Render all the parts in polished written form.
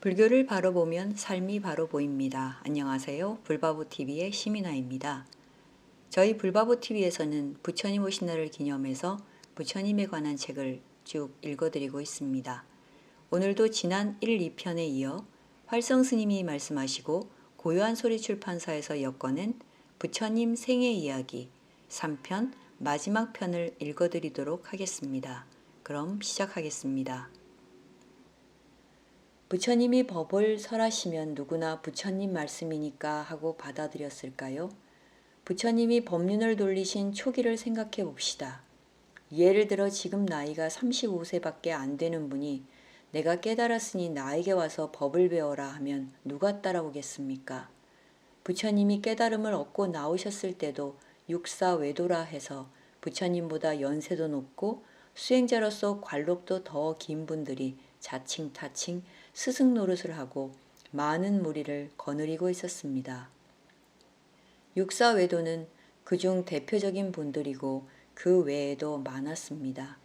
불교를 바로 보면 삶이 바로 보입니다. 안녕하세요. 불바보TV의 시민아입니다. 저희 불바보TV에서는 부처님 오신 날을 기념해서 부처님에 관한 책을 쭉 읽어드리고 있습니다. 오늘도 지난 1, 2편에 이어 활성스님이 말씀하시고 고요한 소리 출판사에서 엮어낸 부처님 생애 이야기 3편 마지막 편을 읽어드리도록 하겠습니다. 그럼 시작하겠습니다. 부처님이 법을 설하시면 누구나 부처님 말씀이니까 하고 받아들였을까요? 부처님이 법륜을 돌리신 초기를 생각해 봅시다. 예를 들어 지금 나이가 35세밖에 안 되는 분이 내가 깨달았으니 나에게 와서 법을 배워라 하면 누가 따라오겠습니까? 부처님이 깨달음을 얻고 나오셨을 때도 육사외도라 해서 부처님보다 연세도 높고 수행자로서 관록도 더 긴 분들이 자칭타칭 스승 노릇을 하고 많은 무리를 거느리고 있었습니다. 육사외도는 그중 대표적인 분들이고 그 외에도 많았습니다.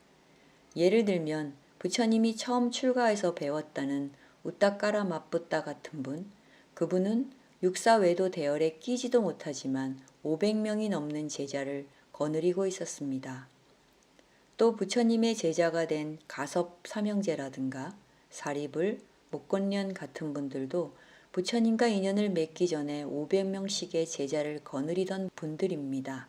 예를 들면 부처님이 처음 출가해서 배웠다는 우따까라 마뿌따 같은 분, 그분은 육사외도 대열에 끼지도 못하지만 500명이 넘는 제자를 거느리고 있었습니다. 또 부처님의 제자가 된 가섭 삼형제라든가 사리불, 목곤련 같은 분들도 부처님과 인연을 맺기 전에 500명씩의 제자를 거느리던 분들입니다.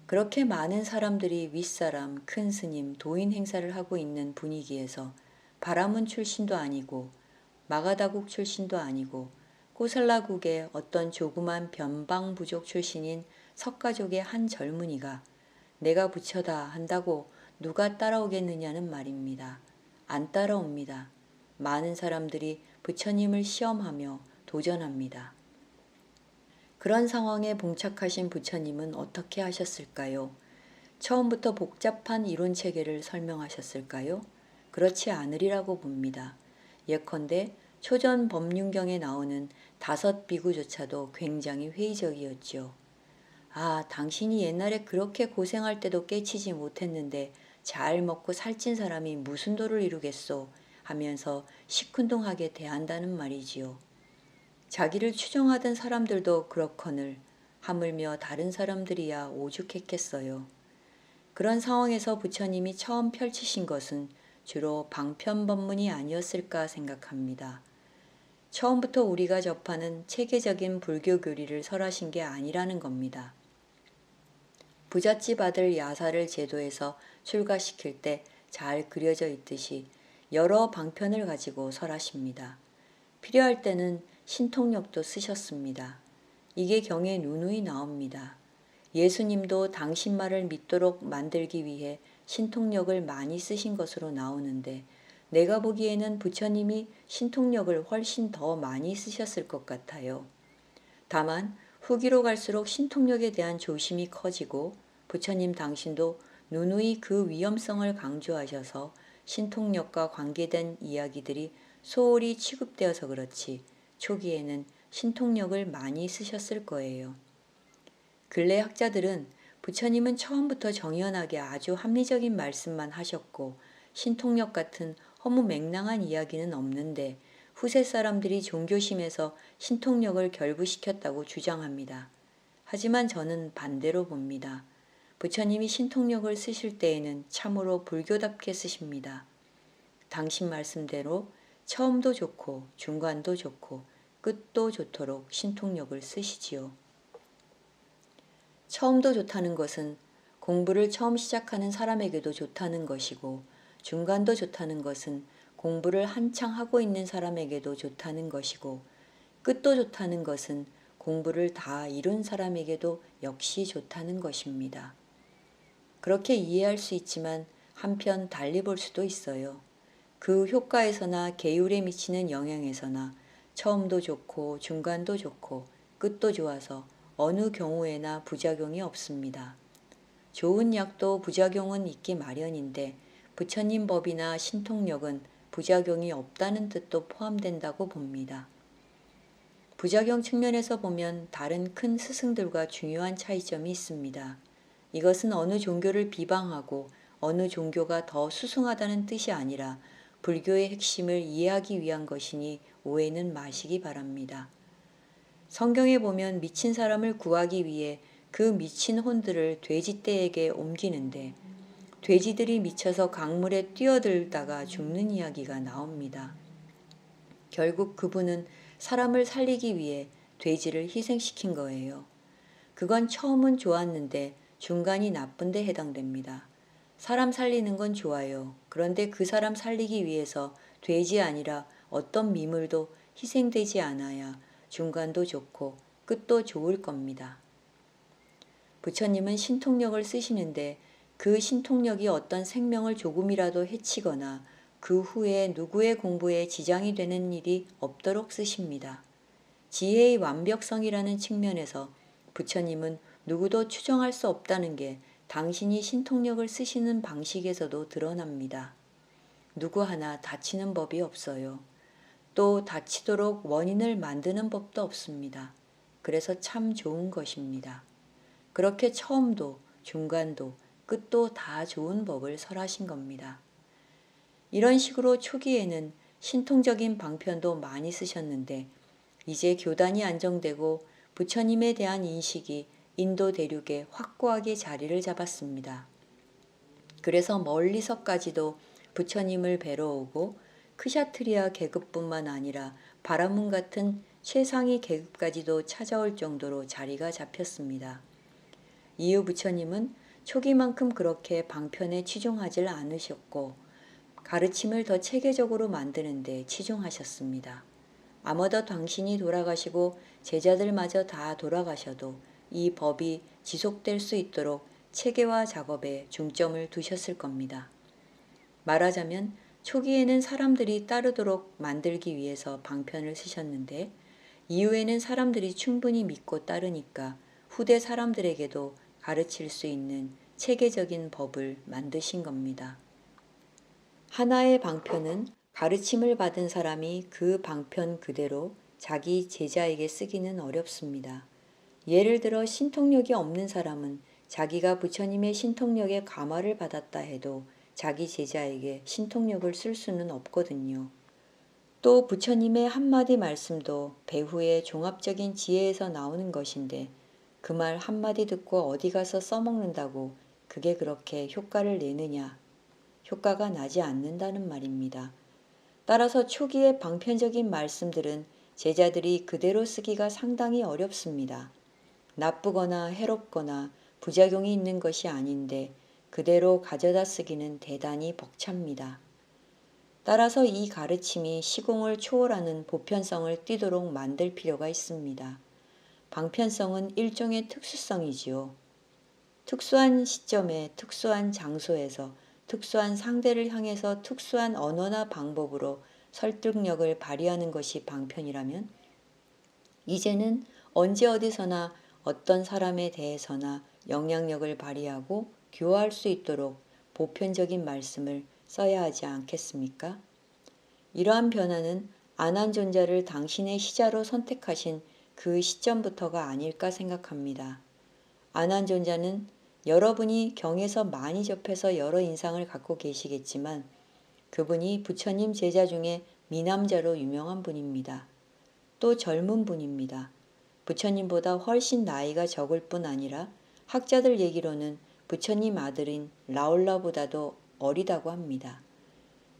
그렇게 많은 사람들이 윗사람, 큰 스님, 도인 행사를 하고 있는 분위기에서 바라문 출신도 아니고 마가다국 출신도 아니고 꼬살라국의 어떤 조그만 변방부족 출신인 석가족의 한 젊은이가 내가 부처다 한다고 누가 따라오겠느냐는 말입니다. 안 따라옵니다. 많은 사람들이 부처님을 시험하며 도전합니다. 그런 상황에 봉착하신 부처님은 어떻게 하셨을까요? 처음부터 복잡한 이론 체계를 설명하셨을까요? 그렇지 않으리라고 봅니다. 예컨대 초전 법륜경에 나오는 5 비구조차도 굉장히 회의적이었죠. 아, 당신이 옛날에 그렇게 고생할 때도 깨치지 못했는데 잘 먹고 살찐 사람이 무슨 도를 이루겠소 하면서 시큰둥하게 대한다는 말이지요. 자기를 추종하던 사람들도 그렇거늘 하물며 다른 사람들이야 오죽했겠어요. 그런 상황에서 부처님이 처음 펼치신 것은 주로 방편법문이 아니었을까 생각합니다. 처음부터 우리가 접하는 체계적인 불교 교리를 설하신 게 아니라는 겁니다. 부잣집 아들 야사를 제도에서 출가시킬 때 잘 그려져 있듯이 여러 방편을 가지고 설하십니다. 필요할 때는 신통력도 쓰셨습니다. 이게 경에 누누이 나옵니다. 예수님도 당신 말을 믿도록 만들기 위해 신통력을 많이 쓰신 것으로 나오는데 내가 보기에는 부처님이 신통력을 훨씬 더 많이 쓰셨을 것 같아요. 다만 후기로 갈수록 신통력에 대한 조심이 커지고 부처님 당신도 누누이 그 위험성을 강조하셔서 신통력과 관계된 이야기들이 소홀히 취급되어서 그렇지 초기에는 신통력을 많이 쓰셨을 거예요. 근래 학자들은 부처님은 처음부터 정연하게 아주 합리적인 말씀만 하셨고 신통력 같은 허무맹랑한 이야기는 없는데 후세 사람들이 종교심에서 신통력을 결부시켰다고 주장합니다. 하지만 저는 반대로 봅니다. 부처님이 신통력을 쓰실 때에는 참으로 불교답게 쓰십니다. 당신 말씀대로 처음도 좋고 중간도 좋고 끝도 좋도록 신통력을 쓰시지요. 처음도 좋다는 것은 공부를 처음 시작하는 사람에게도 좋다는 것이고 중간도 좋다는 것은 공부를 한창 하고 있는 사람에게도 좋다는 것이고 끝도 좋다는 것은 공부를 다 이룬 사람에게도 역시 좋다는 것입니다. 그렇게 이해할 수 있지만 한편 달리 볼 수도 있어요. 그 효과에서나 계율에 미치는 영향에서나 처음도 좋고 중간도 좋고 끝도 좋아서 어느 경우에나 부작용이 없습니다. 좋은 약도 부작용은 있기 마련인데 부처님 법이나 신통력은 부작용이 없다는 뜻도 포함된다고 봅니다. 부작용 측면에서 보면 다른 큰 스승들과 중요한 차이점이 있습니다. 이것은 어느 종교를 비방하고 어느 종교가 더 수승하다는 뜻이 아니라 불교의 핵심을 이해하기 위한 것이니 오해는 마시기 바랍니다. 성경에 보면 미친 사람을 구하기 위해 그 미친 혼들을 돼지떼에게 옮기는데 돼지들이 미쳐서 강물에 뛰어들다가 죽는 이야기가 나옵니다. 결국 그분은 사람을 살리기 위해 돼지를 희생시킨 거예요. 그건 처음은 좋았는데 중간이 나쁜 데 해당됩니다. 사람 살리는 건 좋아요. 그런데 그 사람 살리기 위해서 돼지 아니라 어떤 미물도 희생되지 않아야 중간도 좋고 끝도 좋을 겁니다. 부처님은 신통력을 쓰시는데 그 신통력이 어떤 생명을 조금이라도 해치거나 그 후에 누구의 공부에 지장이 되는 일이 없도록 쓰십니다. 지혜의 완벽성이라는 측면에서 부처님은 누구도 추정할 수 없다는 게 당신이 신통력을 쓰시는 방식에서도 드러납니다. 누구 하나 다치는 법이 없어요. 또 다치도록 원인을 만드는 법도 없습니다. 그래서 참 좋은 것입니다. 그렇게 처음도 중간도 끝도 다 좋은 법을 설하신 겁니다. 이런 식으로 초기에는 신통적인 방편도 많이 쓰셨는데 이제 교단이 안정되고 부처님에 대한 인식이 인도 대륙에 확고하게 자리를 잡았습니다. 그래서 멀리서까지도 부처님을 뵈러 오고 크샤트리아 계급뿐만 아니라 바라문 같은 최상위 계급까지도 찾아올 정도로 자리가 잡혔습니다. 이후 부처님은 초기만큼 그렇게 방편에 치중하지 않으셨고 가르침을 더 체계적으로 만드는데 치중하셨습니다. 아마도 당신이 돌아가시고 제자들마저 다 돌아가셔도 이 법이 지속될 수 있도록 체계화 작업에 중점을 두셨을 겁니다. 말하자면 초기에는 사람들이 따르도록 만들기 위해서 방편을 쓰셨는데 이후에는 사람들이 충분히 믿고 따르니까 후대 사람들에게도 가르칠 수 있는 체계적인 법을 만드신 겁니다. 하나의 방편은 가르침을 받은 사람이 그 방편 그대로 자기 제자에게 쓰기는 어렵습니다. 예를 들어 신통력이 없는 사람은 자기가 부처님의 신통력에 감화를 받았다 해도 자기 제자에게 신통력을 쓸 수는 없거든요. 또 부처님의 한마디 말씀도 배후의 종합적인 지혜에서 나오는 것인데 그 말 한마디 듣고 어디 가서 써먹는다고 그게 그렇게 효과를 내느냐? 효과가 나지 않는다는 말입니다. 따라서 초기의 방편적인 말씀들은 제자들이 그대로 쓰기가 상당히 어렵습니다. 나쁘거나 해롭거나 부작용이 있는 것이 아닌데 그대로 가져다 쓰기는 대단히 벅찹니다. 따라서 이 가르침이 시공을 초월하는 보편성을 띠도록 만들 필요가 있습니다. 방편성은 일종의 특수성이지요. 특수한 시점에 특수한 장소에서 특수한 상대를 향해서 특수한 언어나 방법으로 설득력을 발휘하는 것이 방편이라면 이제는 언제 어디서나 어떤 사람에 대해서나 영향력을 발휘하고 교화할 수 있도록 보편적인 말씀을 써야 하지 않겠습니까? 이러한 변화는 아난존자를 당신의 시자로 선택하신 그 시점부터가 아닐까 생각합니다. 아난존자는 여러분이 경에서 많이 접해서 여러 인상을 갖고 계시겠지만 그분이 부처님 제자 중에 미남자로 유명한 분입니다. 또 젊은 분입니다. 부처님보다 훨씬 나이가 적을 뿐 아니라 학자들 얘기로는 부처님 아들인 라울라보다도 어리다고 합니다.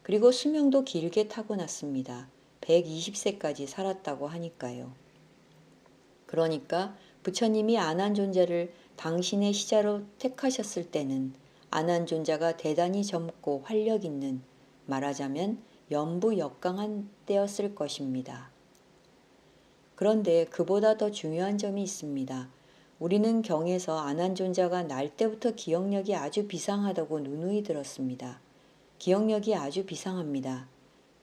그리고 수명도 길게 타고났습니다. 120세까지 살았다고 하니까요. 그러니까 부처님이 아난존자를 당신의 시자로 택하셨을 때는 아난존자가 대단히 젊고 활력 있는, 말하자면 연부역강한 때였을 것입니다. 그런데 그보다 더 중요한 점이 있습니다. 우리는 경에서 아난존자가 날 때부터 기억력이 아주 비상하다고 누누이 들었습니다. 기억력이 아주 비상합니다.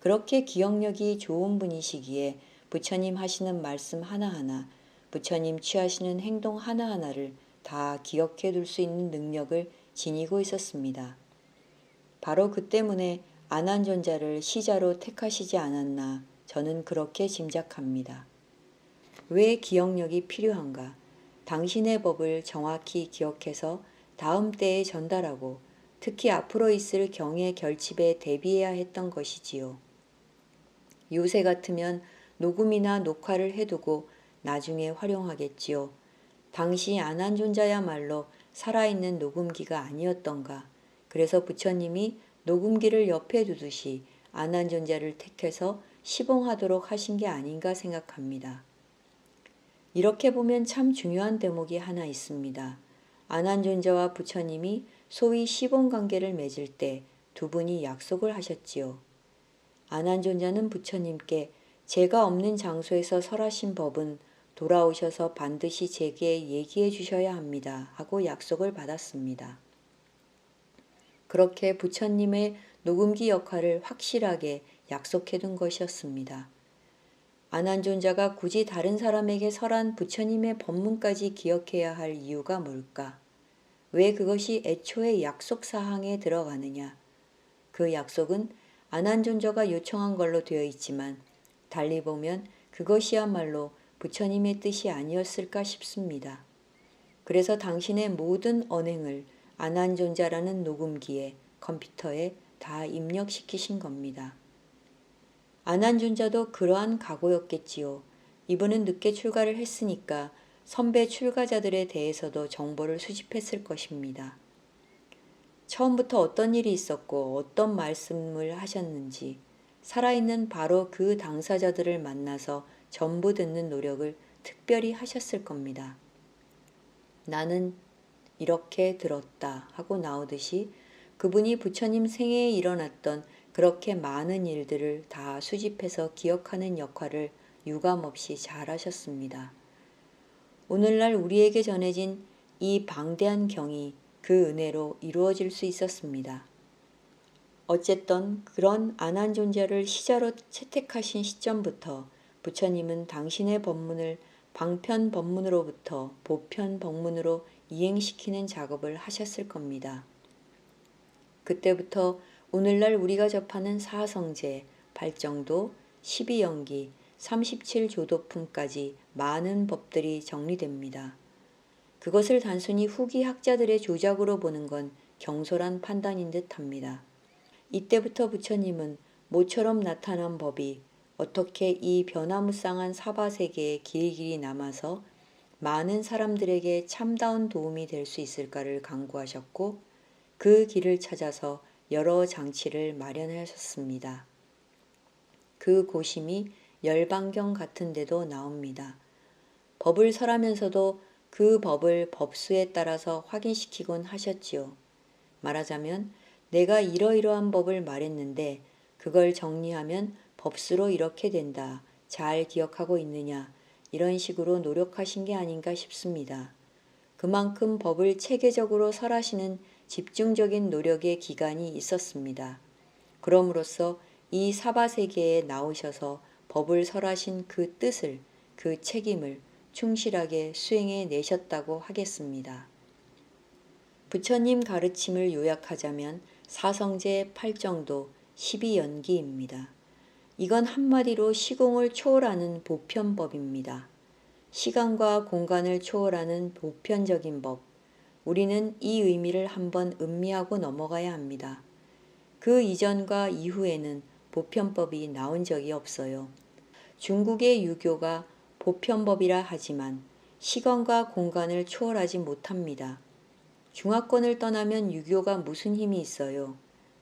그렇게 기억력이 좋은 분이시기에 부처님 하시는 말씀 하나하나, 부처님 취하시는 행동 하나하나를 다 기억해 둘 수 있는 능력을 지니고 있었습니다. 바로 그 때문에 아난존자를 시자로 택하시지 않았나 저는 그렇게 짐작합니다. 왜 기억력이 필요한가? 당신의 법을 정확히 기억해서 다음 때에 전달하고 특히 앞으로 있을 경의 결집에 대비해야 했던 것이지요. 요새 같으면 녹음이나 녹화를 해두고 나중에 활용하겠지요. 당시 안한존자야말로 살아있는 녹음기가 아니었던가. 그래서 부처님이 녹음기를 옆에 두듯이 안한존자를 택해서 시봉하도록 하신 게 아닌가 생각합니다. 이렇게 보면 참 중요한 대목이 하나 있습니다. 안한존자와 부처님이 소위 시봉관계를 맺을 때 두 분이 약속을 하셨지요. 안한존자는 부처님께 제가 없는 장소에서 설하신 법은 돌아오셔서 반드시 제게 얘기해 주셔야 합니다 하고 약속을 받았습니다. 그렇게 부처님의 녹음기 역할을 확실하게 약속해 둔 것이었습니다. 안한존자가 굳이 다른 사람에게 설한 부처님의 법문까지 기억해야 할 이유가 뭘까? 왜 그것이 애초에 약속 사항에 들어가느냐? 그 약속은 안한존자가 요청한 걸로 되어 있지만 달리 보면 그것이야말로 부처님의 뜻이 아니었을까 싶습니다. 그래서 당신의 모든 언행을 안한존자라는 녹음기에 컴퓨터에 다 입력시키신 겁니다. 안한존자도 그러한 각오였겠지요. 이분은 늦게 출가를 했으니까 선배 출가자들에 대해서도 정보를 수집했을 것입니다. 처음부터 어떤 일이 있었고 어떤 말씀을 하셨는지 살아있는 바로 그 당사자들을 만나서 전부 듣는 노력을 특별히 하셨을 겁니다. 나는 이렇게 들었다 하고 나오듯이 그분이 부처님 생애에 일어났던 그렇게 많은 일들을 다 수집해서 기억하는 역할을 유감없이 잘하셨습니다. 오늘날 우리에게 전해진 이 방대한 경이 그 은혜로 이루어질 수 있었습니다. 어쨌든 그런 안한존자를 시자로 채택하신 시점부터 부처님은 당신의 법문을 방편 법문으로부터 보편 법문으로 이행시키는 작업을 하셨을 겁니다. 그때부터 오늘날 우리가 접하는 사성제, 발정도, 12연기, 37조도품까지 많은 법들이 정리됩니다. 그것을 단순히 후기 학자들의 조작으로 보는 건 경솔한 판단인 듯합니다. 이때부터 부처님은 모처럼 나타난 법이 어떻게 이 변화무쌍한 사바세계에 길길이 남아서 많은 사람들에게 참다운 도움이 될 수 있을까를 강구하셨고 그 길을 찾아서 여러 장치를 마련하셨습니다. 그 고심이 열반경 같은 데도 나옵니다. 법을 설하면서도 그 법을 법수에 따라서 확인시키곤 하셨지요. 말하자면 내가 이러이러한 법을 말했는데 그걸 정리하면 법수로 이렇게 된다. 잘 기억하고 있느냐. 이런 식으로 노력하신 게 아닌가 싶습니다. 그만큼 법을 체계적으로 설하시는 집중적인 노력의 기간이 있었습니다. 그럼으로써 이 사바세계에 나오셔서 법을 설하신 그 뜻을, 그 책임을 충실하게 수행해 내셨다고 하겠습니다. 부처님 가르침을 요약하자면 사성제 8정도 12연기입니다. 이건 한마디로 시공을 초월하는 보편법입니다. 시간과 공간을 초월하는 보편적인 법. 우리는 이 의미를 한번 음미하고 넘어가야 합니다. 그 이전과 이후에는 보편법이 나온 적이 없어요. 중국의 유교가 보편법이라 하지만 시간과 공간을 초월하지 못합니다. 중화권을 떠나면 유교가 무슨 힘이 있어요?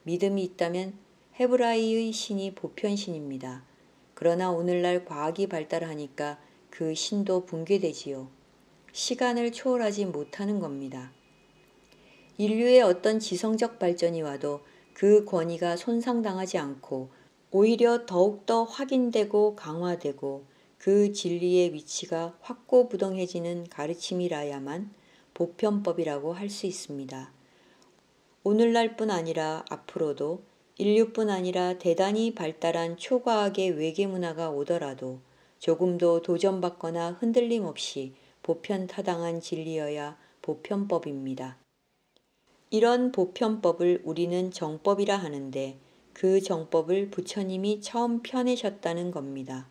믿음이 있다면 헤브라이의 신이 보편신입니다. 그러나 오늘날 과학이 발달하니까 그 신도 붕괴되지요. 시간을 초월하지 못하는 겁니다. 인류의 어떤 지성적 발전이 와도 그 권위가 손상당하지 않고 오히려 더욱더 확인되고 강화되고 그 진리의 위치가 확고부동해지는 가르침이라야만 보편법이라고 할 수 있습니다. 오늘날뿐 아니라 앞으로도 인류뿐 아니라 대단히 발달한 초과학의 외계문화가 오더라도 조금도 도전받거나 흔들림 없이 보편타당한 진리여야 보편법입니다. 이런 보편법을 우리는 정법이라 하는데 그 정법을 부처님이 처음 펴내셨다는 겁니다.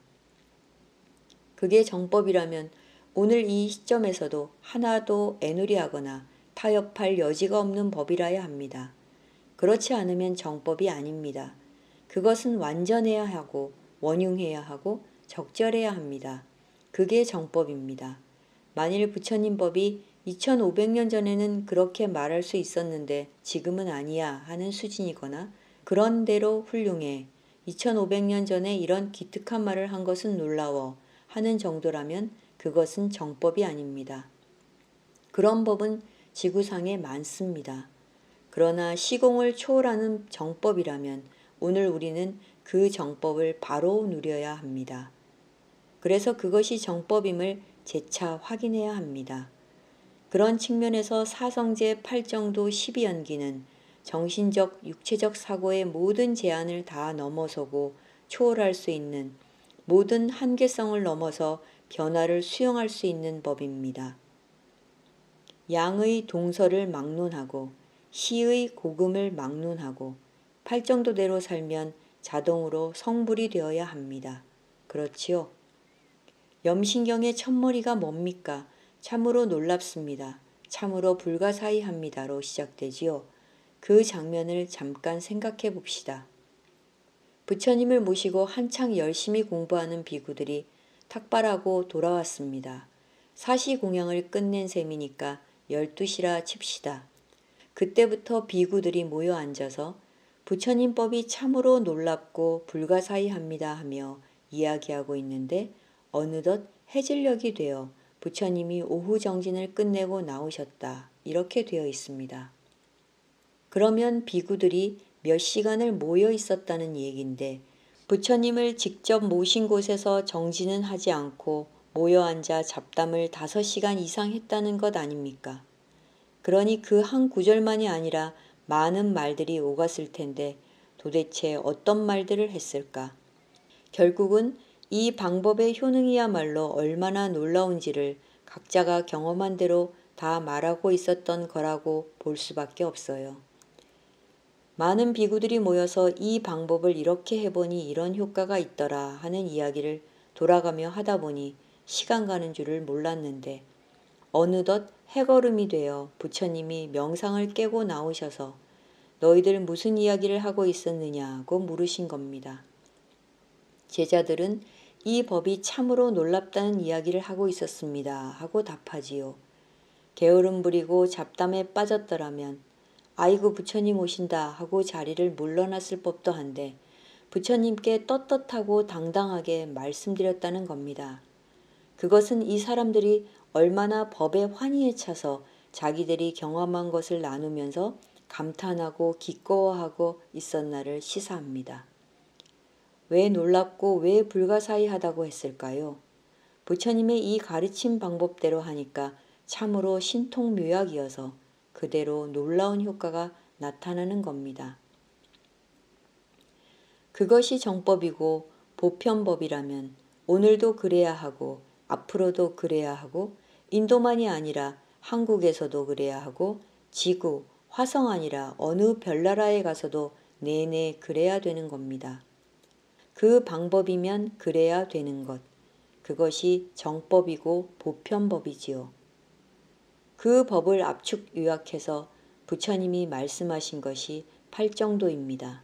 그게 정법이라면 오늘 이 시점에서도 하나도 애누리하거나 타협할 여지가 없는 법이라야 합니다. 그렇지 않으면 정법이 아닙니다. 그것은 완전해야 하고 원흉해야 하고 적절해야 합니다. 그게 정법입니다. 만일 부처님 법이 2500년 전에는 그렇게 말할 수 있었는데 지금은 아니야 하는 수준이거나 그런 대로 훌륭해 2500년 전에 이런 기특한 말을 한 것은 놀라워 하는 정도라면 그것은 정법이 아닙니다. 그런 법은 지구상에 많습니다. 그러나 시공을 초월하는 정법이라면 오늘 우리는 그 정법을 바로 누려야 합니다. 그래서 그것이 정법임을 재차 확인해야 합니다. 그런 측면에서 사성제 8정도 12연기는 정신적, 육체적 사고의 모든 제한을 다 넘어서고 초월할 수 있는 모든 한계성을 넘어서 변화를 수용할 수 있는 법입니다. 양의 동서를 막론하고 시의 고금을 막론하고 8정도대로 살면 자동으로 성불이 되어야 합니다. 그렇지요? 염신경의 첫머리가 뭡니까? 참으로 놀랍습니다. 참으로 불가사의합니다로 시작되지요. 그 장면을 잠깐 생각해 봅시다. 부처님을 모시고 한창 열심히 공부하는 비구들이 탁발하고 돌아왔습니다. 사시공양을 끝낸 셈이니까 12시라 칩시다. 그때부터 비구들이 모여 앉아서 부처님 법이 참으로 놀랍고 불가사의합니다 하며 이야기하고 있는데 어느덧 해질녘이 되어 부처님이 오후 정진을 끝내고 나오셨다. 이렇게 되어 있습니다. 그러면 비구들이 몇 시간을 모여 있었다는 얘기인데 부처님을 직접 모신 곳에서 정진은 하지 않고 모여 앉아 잡담을 5시간 이상 했다는 것 아닙니까? 그러니 그 한 구절만이 아니라 많은 말들이 오갔을 텐데 도대체 어떤 말들을 했을까? 결국은 이 방법의 효능이야말로 얼마나 놀라운지를 각자가 경험한 대로 다 말하고 있었던 거라고 볼 수밖에 없어요. 많은 비구들이 모여서 이 방법을 이렇게 해보니 이런 효과가 있더라 하는 이야기를 돌아가며 하다 보니 시간 가는 줄을 몰랐는데 어느덧 해걸음이 되어 부처님이 명상을 깨고 나오셔서 너희들 무슨 이야기를 하고 있었느냐고 물으신 겁니다. 제자들은 이 법이 참으로 놀랍다는 이야기를 하고 있었습니다 하고 답하지요. 게으름 부리고 잡담에 빠졌더라면 아이고 부처님 오신다 하고 자리를 물러났을 법도 한데 부처님께 떳떳하고 당당하게 말씀드렸다는 겁니다. 그것은 이 사람들이 얼마나 법에 환희에 차서 자기들이 경험한 것을 나누면서 감탄하고 기꺼워하고 있었나를 시사합니다. 왜 놀랍고 왜 불가사의하다고 했을까요? 부처님의 이 가르침 방법대로 하니까 참으로 신통묘약이어서 그대로 놀라운 효과가 나타나는 겁니다. 그것이 정법이고 보편법이라면 오늘도 그래야 하고 앞으로도 그래야 하고 인도만이 아니라 한국에서도 그래야 하고 지구, 화성 아니라 어느 별나라에 가서도 내내 그래야 되는 겁니다. 그 방법이면 그래야 되는 것. 그것이 정법이고 보편법이지요. 그 법을 압축 요약해서 부처님이 말씀하신 것이 8정도입니다.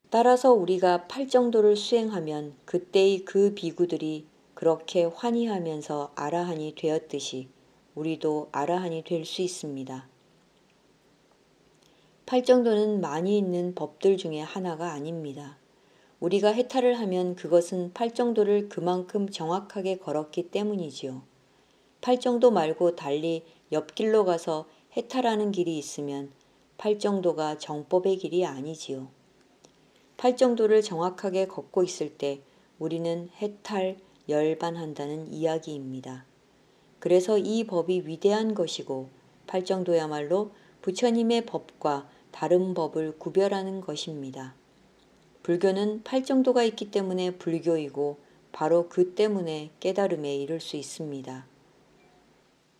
따라서 우리가 8정도를 수행하면 그때의 그 비구들이 그렇게 환희하면서 아라한이 되었듯이 우리도 아라한이 될 수 있습니다. 8정도는 많이 있는 법들 중에 하나가 아닙니다. 우리가 해탈을 하면 그것은 8정도를 그만큼 정확하게 걸었기 때문이지요. 8정도 말고 달리 옆길로 가서 해탈하는 길이 있으면 8정도가 정법의 길이 아니지요. 8정도를 정확하게 걷고 있을 때 우리는 해탈, 열반한다는 이야기입니다. 그래서 이 법이 위대한 것이고 8정도야말로 부처님의 법과 다른 법을 구별하는 것입니다. 불교는 8정도가 있기 때문에 불교이고 바로 그 때문에 깨달음에 이를 수 있습니다.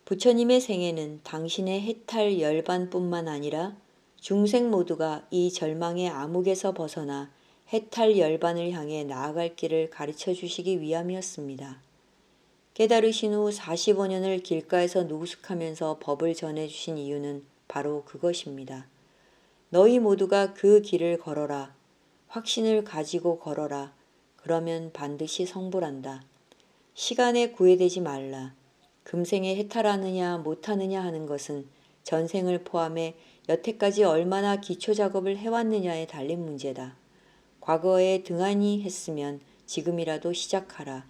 부처님의 생애는 당신의 해탈 열반뿐만 아니라 중생 모두가 이 절망의 암흑에서 벗어나 해탈 열반을 향해 나아갈 길을 가르쳐 주시기 위함이었습니다. 깨달으신 후 45년을 길가에서 노숙하면서 법을 전해주신 이유는 바로 그것입니다. 너희 모두가 그 길을 걸어라. 확신을 가지고 걸어라. 그러면 반드시 성불한다. 시간에 구애되지 말라. 금생에 해탈하느냐 못하느냐 하는 것은 전생을 포함해 여태까지 얼마나 기초 작업을 해왔느냐에 달린 문제다. 과거에 등한히 했으면 지금이라도 시작하라.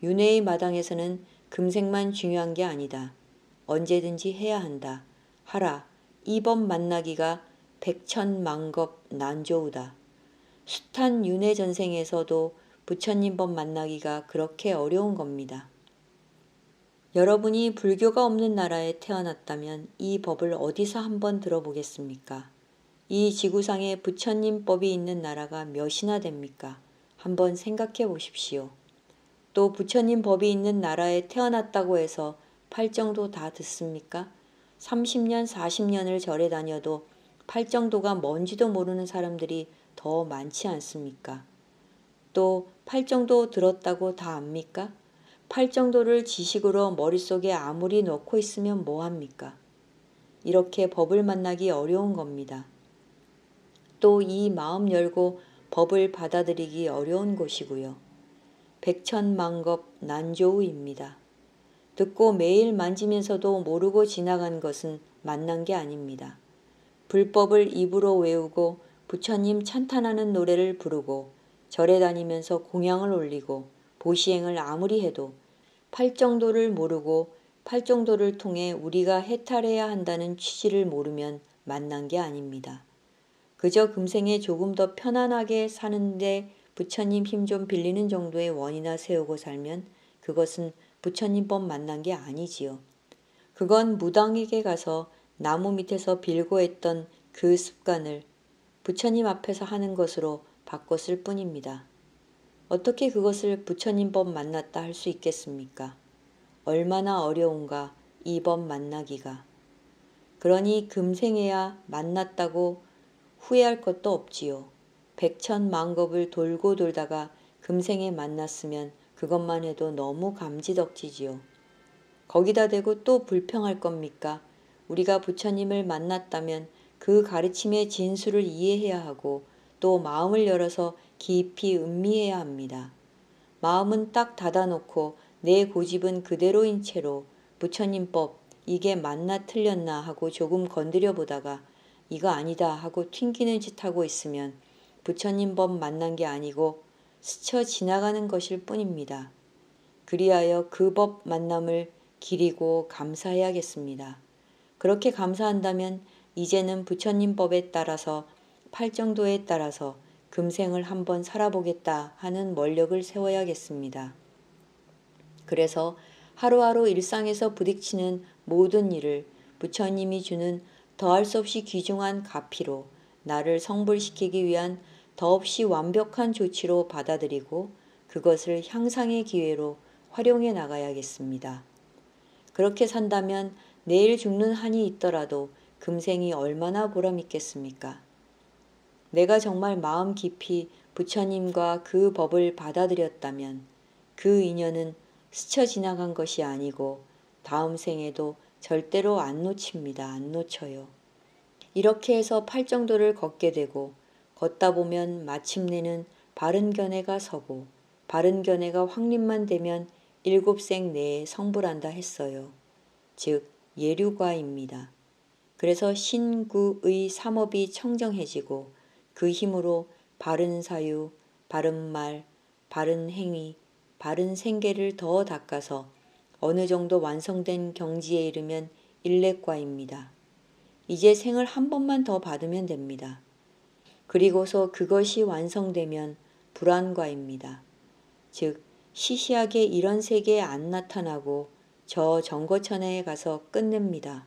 윤회의 마당에서는 금생만 중요한 게 아니다. 언제든지 해야 한다. 하라. 이번 만나기가 백천만겁 난조우다. 숱한 윤회 전생에서도 부처님 법 만나기가 그렇게 어려운 겁니다. 여러분이 불교가 없는 나라에 태어났다면 이 법을 어디서 한번 들어보겠습니까? 이 지구상에 부처님 법이 있는 나라가 몇이나 됩니까? 한번 생각해 보십시오. 또 부처님 법이 있는 나라에 태어났다고 해서 팔정도 다 듣습니까? 30년, 40년을 절에 다녀도 팔정도가 뭔지도 모르는 사람들이 더 많지 않습니까? 또 팔정도 들었다고 다 압니까? 팔정도를 지식으로 머릿속에 아무리 넣고 있으면 뭐합니까? 이렇게 법을 만나기 어려운 겁니다. 또 이 마음 열고 법을 받아들이기 어려운 곳이고요. 백천만겁 난조우입니다. 듣고 매일 만지면서도 모르고 지나간 것은 만난 게 아닙니다. 불법을 입으로 외우고 부처님 찬탄하는 노래를 부르고 절에 다니면서 공양을 올리고 보시행을 아무리 해도 팔정도를 모르고 팔정도를 통해 우리가 해탈해야 한다는 취지를 모르면 만난 게 아닙니다. 그저 금생에 조금 더 편안하게 사는데 부처님 힘 좀 빌리는 정도의 원이나 세우고 살면 그것은 부처님 법 만난 게 아니지요. 그건 무당에게 가서 나무 밑에서 빌고 했던 그 습관을 부처님 앞에서 하는 것으로 바꿨을 뿐입니다. 어떻게 그것을 부처님 법 만났다 할 수 있겠습니까? 얼마나 어려운가 이 법 만나기가. 그러니 금생에야 만났다고 후회할 것도 없지요. 백천만겁을 돌고 돌다가 금생에 만났으면 그것만 해도 너무 감지덕지지요. 거기다 대고 또 불평할 겁니까? 우리가 부처님을 만났다면 그 가르침의 진수를 이해해야 하고 또 마음을 열어서 깊이 음미해야 합니다. 마음은 딱 닫아놓고 내 고집은 그대로인 채로 부처님 법 이게 맞나 틀렸나 하고 조금 건드려 보다가 이거 아니다 하고 튕기는 짓 하고 있으면 부처님 법 만난 게 아니고 스쳐 지나가는 것일 뿐입니다. 그리하여 그 법 만남을 기리고 감사해야겠습니다. 그렇게 감사한다면 이제는 부처님 법에 따라서 팔정도에 따라서 금생을 한번 살아보겠다 하는 원력을 세워야겠습니다. 그래서 하루하루 일상에서 부딪히는 모든 일을 부처님이 주는 더할 수 없이 귀중한 가피로 나를 성불시키기 위한 더없이 완벽한 조치로 받아들이고 그것을 향상의 기회로 활용해 나가야겠습니다. 그렇게 산다면 내일 죽는 한이 있더라도 금생이 얼마나 보람있겠습니까? 내가 정말 마음 깊이 부처님과 그 법을 받아들였다면 그 인연은 스쳐 지나간 것이 아니고 다음 생에도 절대로 안 놓칩니다. 안 놓쳐요. 이렇게 해서 팔정도를 걷게 되고 걷다 보면 마침내는 바른 견해가 서고 바른 견해가 확립만 되면 7생 내에 성불한다 했어요. 즉 예류과입니다. 그래서 신구의 삼업이 청정해지고 그 힘으로 바른 사유, 바른 말, 바른 행위, 바른 생계를 더 닦아서 어느 정도 완성된 경지에 이르면 일례과입니다. 이제 생을 한 번만 더 받으면 됩니다. 그리고서 그것이 완성되면 불안과입니다. 즉 시시하게 이런 세계에 안 나타나고 저 정거천에 가서 끝냅니다.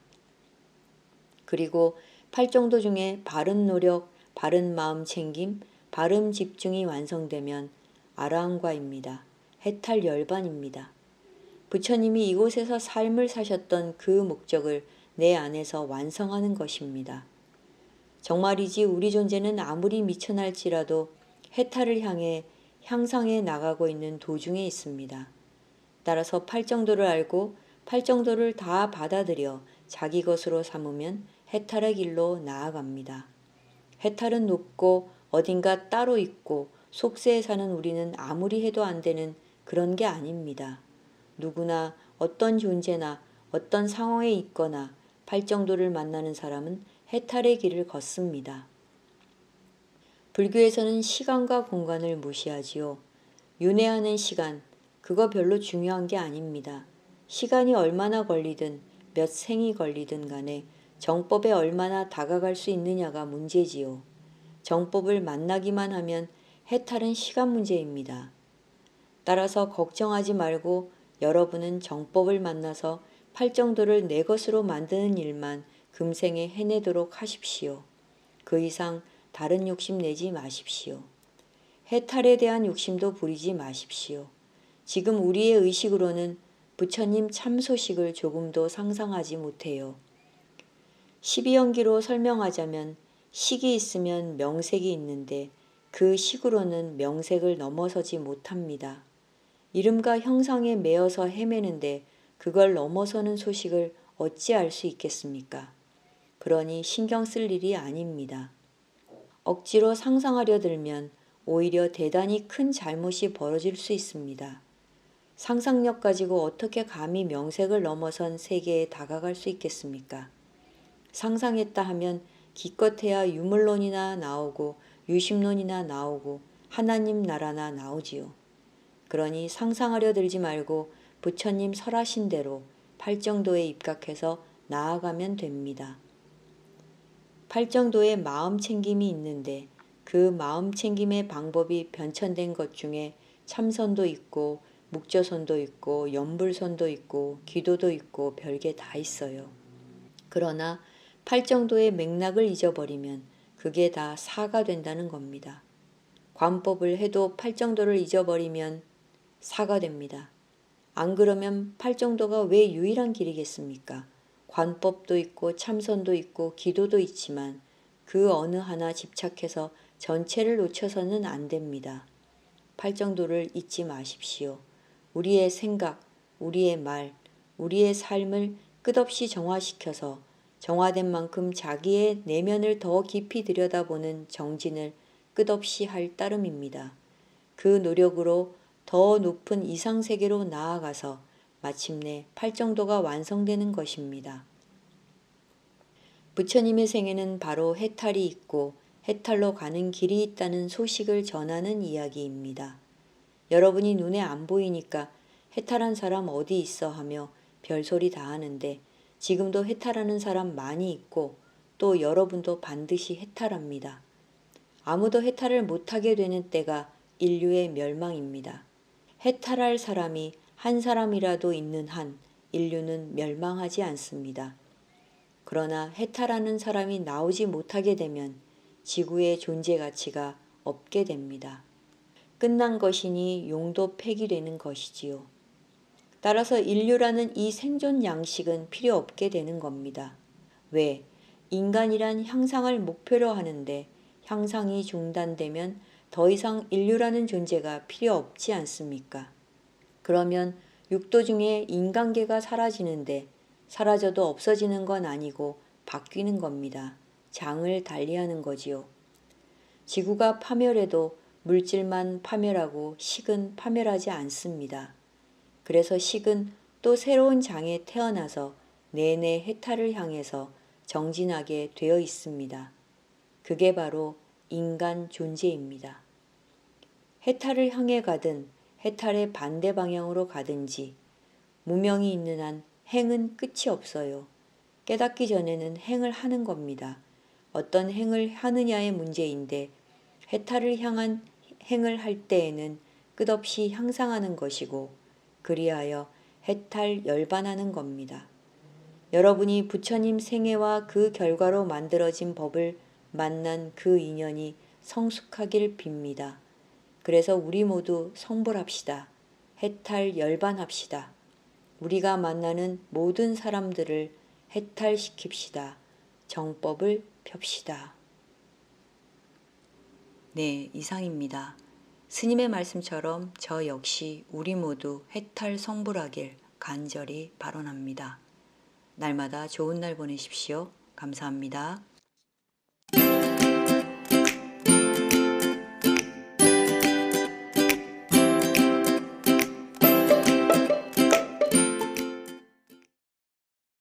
그리고 팔정도 중에 바른 노력, 바른 마음 챙김, 바른 집중이 완성되면 아라한과입니다. 해탈 열반입니다. 부처님이 이곳에서 삶을 사셨던 그 목적을 내 안에서 완성하는 것입니다. 정말이지 우리 존재는 아무리 미천할지라도 해탈을 향해 향상해 나가고 있는 도중에 있습니다. 따라서 팔정도를 알고 팔정도를 다 받아들여 자기 것으로 삼으면 해탈의 길로 나아갑니다. 해탈은 높고 어딘가 따로 있고 속세에 사는 우리는 아무리 해도 안 되는 그런 게 아닙니다. 누구나 어떤 존재나 어떤 상황에 있거나 팔정도를 만나는 사람은 해탈의 길을 걷습니다. 불교에서는 시간과 공간을 무시하지요. 윤회하는 시간, 그거 별로 중요한 게 아닙니다. 시간이 얼마나 걸리든 몇 생이 걸리든 간에 정법에 얼마나 다가갈 수 있느냐가 문제지요. 정법을 만나기만 하면 해탈은 시간 문제입니다. 따라서 걱정하지 말고 여러분은 정법을 만나서 팔정도를 내 것으로 만드는 일만 금생에 해내도록 하십시오. 그 이상 다른 욕심 내지 마십시오. 해탈에 대한 욕심도 부리지 마십시오. 지금 우리의 의식으로는 부처님 참소식을 조금도 상상하지 못해요. 12연기로 설명하자면 식이 있으면 명색이 있는데 그 식으로는 명색을 넘어서지 못합니다. 이름과 형상에 매여서 헤매는데 그걸 넘어서는 소식을 어찌 알 수 있겠습니까? 그러니 신경 쓸 일이 아닙니다. 억지로 상상하려 들면 오히려 대단히 큰 잘못이 벌어질 수 있습니다. 상상력 가지고 어떻게 감히 명색을 넘어선 세계에 다가갈 수 있겠습니까? 상상했다 하면 기껏해야 유물론이나 나오고 유심론이나 나오고 하나님 나라나 나오지요. 그러니 상상하려 들지 말고 부처님 설하신 대로 팔정도에 입각해서 나아가면 됩니다. 팔정도에 마음 챙김이 있는데 그 마음 챙김의 방법이 변천된 것 중에 참선도 있고 묵조선도 있고 연불선도 있고 기도도 있고 별게 다 있어요. 그러나 팔정도의 맥락을 잊어버리면 그게 다 사가 된다는 겁니다. 관법을 해도 팔정도를 잊어버리면 사가 됩니다. 안 그러면 팔정도가 왜 유일한 길이겠습니까? 관법도 있고 참선도 있고 기도도 있지만 그 어느 하나 집착해서 전체를 놓쳐서는 안 됩니다. 팔정도를 잊지 마십시오. 우리의 생각, 우리의 말, 우리의 삶을 끝없이 정화시켜서 정화된 만큼 자기의 내면을 더 깊이 들여다보는 정진을 끝없이 할 따름입니다. 그 노력으로 더 높은 이상세계로 나아가서 마침내 팔정도가 완성되는 것입니다. 부처님의 생애는 바로 해탈이 있고 해탈로 가는 길이 있다는 소식을 전하는 이야기입니다. 여러분이 눈에 안 보이니까 해탈한 사람 어디 있어 하며 별소리 다 하는데 지금도 해탈하는 사람 많이 있고 또 여러분도 반드시 해탈합니다. 아무도 해탈을 못하게 되는 때가 인류의 멸망입니다. 해탈할 사람이 한 사람이라도 있는 한 인류는 멸망하지 않습니다. 그러나 해탈하는 사람이 나오지 못하게 되면 지구의 존재 가치가 없게 됩니다. 끝난 것이니 용도 폐기되는 것이지요. 따라서 인류라는 이 생존 양식은 필요 없게 되는 겁니다. 왜? 인간이란 향상을 목표로 하는데 향상이 중단되면 더 이상 인류라는 존재가 필요 없지 않습니까? 그러면 육도 중에 인간계가 사라지는데 사라져도 없어지는 건 아니고 바뀌는 겁니다. 장을 달리하는 거지요. 지구가 파멸해도 물질만 파멸하고 식은 파멸하지 않습니다. 그래서 식은 또 새로운 장에 태어나서 내내 해탈을 향해서 정진하게 되어 있습니다. 그게 바로 인간 존재입니다. 해탈을 향해 가든 해탈의 반대 방향으로 가든지 무명이 있는 한 행은 끝이 없어요. 깨닫기 전에는 행을 하는 겁니다. 어떤 행을 하느냐의 문제인데 해탈을 향한 행을 할 때에는 끝없이 향상하는 것이고 그리하여 해탈 열반하는 겁니다. 여러분이 부처님 생애와 그 결과로 만들어진 법을 만난 그 인연이 성숙하길 빕니다. 그래서 우리 모두 성불합시다. 해탈 열반합시다. 우리가 만나는 모든 사람들을 해탈시킵시다. 정법을 펴시다. 네, 이상입니다. 스님의 말씀처럼 저 역시 우리 모두 해탈 성불하길 간절히 발언합니다. 날마다 좋은 날 보내십시오. 감사합니다.